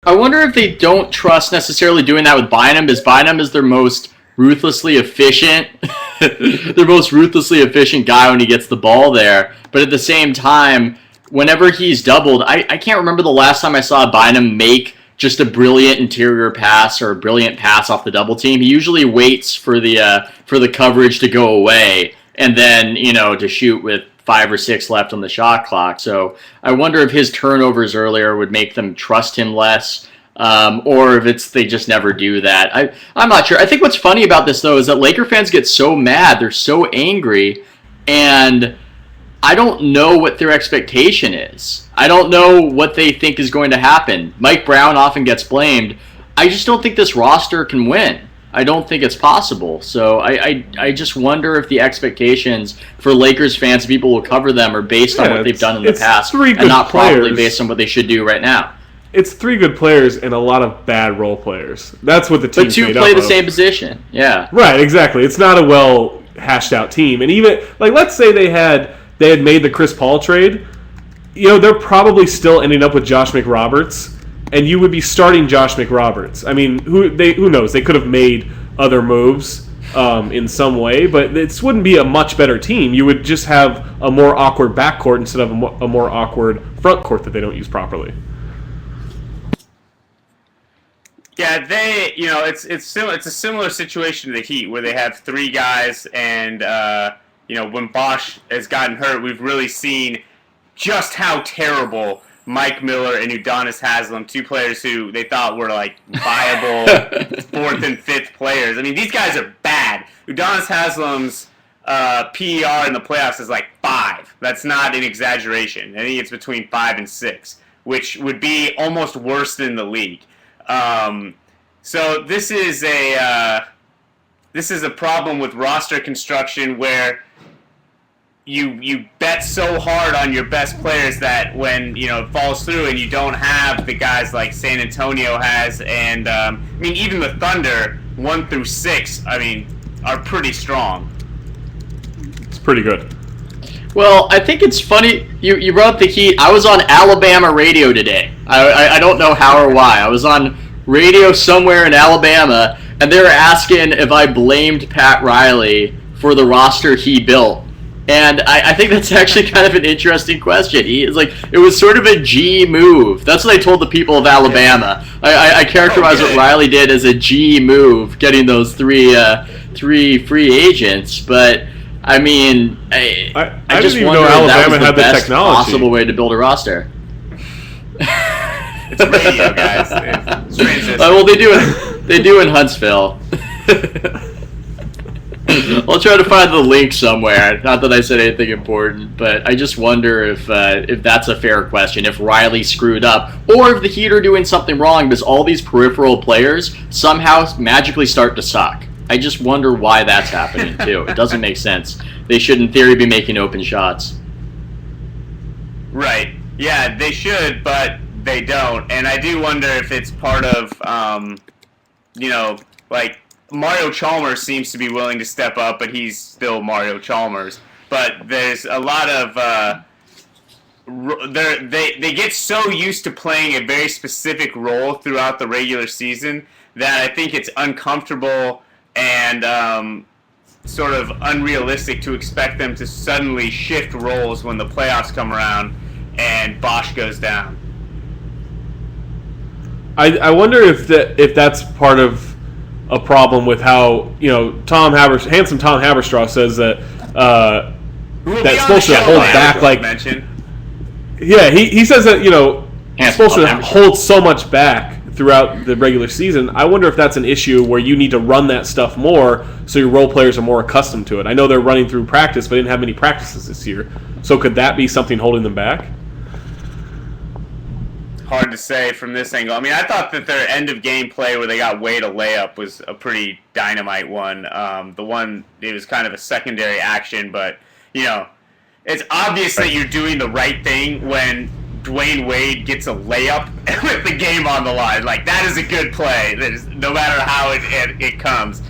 I wonder if they don't trust necessarily doing that with Bynum, because Bynum is their most ruthlessly efficient, their most ruthlessly efficient guy when he gets the ball there. But at the same time, whenever he's doubled, I can't remember the last time I saw Bynum make just a brilliant interior pass or a brilliant pass off the double team. He usually waits for the coverage to go away and then, to shoot with 5 or 6 left on the shot clock. So I wonder if his turnovers earlier would make them trust him less, or if they just never do that. I'm not sure. I think what's funny about this, though, is that Laker fans get so mad. They're so angry, and I don't know what their expectation is. I don't know what they think is going to happen. Mike Brown often gets blamed. I just don't think this roster can win. I don't think it's possible. So I just wonder if the expectations for Lakers fans, people who cover them, are based on what they've done in the past and not probably based on what they should do right now. It's 3 good players and a lot of bad role players. That's what the team's made up of. But 2 play the same position. Yeah. Right, exactly. It's not a well hashed out team. And even let's say they had made the Chris Paul trade, they're probably still ending up with Josh McRoberts, and you would be starting Josh McRoberts. I mean, who knows? They could have made other moves in some way, but this wouldn't be a much better team. You would just have a more awkward backcourt instead of a more awkward front court that they don't use properly. Yeah, it's a similar situation to the Heat where they have 3 guys, and when Bosh has gotten hurt, we've really seen just how terrible Mike Miller and Udonis Haslem, 2 players who they thought were viable 4th and 5th players. I mean, these guys are bad. Udonis Haslem's PER in the playoffs is 5. That's not an exaggeration. I think it's between 5 and 6, which would be almost worse than the league. So this is a problem with roster construction where you bet so hard on your best players that when it falls through and you don't have the guys like San Antonio has, and even the Thunder 1 through 6 are pretty strong. It's pretty good. Well, I think it's funny you brought up the Heat. I was on Alabama radio today. I don't know how or why. I was on radio somewhere in Alabama, and they were asking if I blamed Pat Riley for the roster he built. And I think that's actually kind of an interesting question. It was sort of a G move. That's what I told the people of Alabama. I characterized what Riley did as a G move, getting those 3 free agents. But I just didn't even wonder know if Alabama that was the had the best technology. possible way to build a roster. It's radio, guys. Well, they do in Huntsville. I'll try to find the link somewhere. Not that I said anything important, but I just wonder if that's a fair question. If Riley screwed up, or if the Heat are doing something wrong because all these peripheral players somehow magically start to suck. I just wonder why that's happening too. It doesn't make sense. They should, in theory, be making open shots. Right. Yeah, they should, but they don't. And I do wonder if it's part of, Mario Chalmers seems to be willing to step up, but he's still Mario Chalmers. But there's a lot of they get so used to playing a very specific role throughout the regular season that I think it's uncomfortable and sort of unrealistic to expect them to suddenly shift roles when the playoffs come around and Bosh goes down. I wonder if that's part of a problem with how handsome Tom Haberstraw says that that's supposed to hold back Yeah, he says that it's supposed to hold so much back throughout the regular season. I wonder if that's an issue where you need to run that stuff more so your role players are more accustomed to it. I know they're running through practice, but they didn't have many practices this year. So could that be something holding them back? Hard to say from this angle. I thought that their end of game play where they got Wade a layup was a pretty dynamite one. The one, it was kind of a secondary action, but it's obvious that you're doing the right thing when Dwayne Wade gets a layup with the game on the line. That is a good play. No matter how it comes.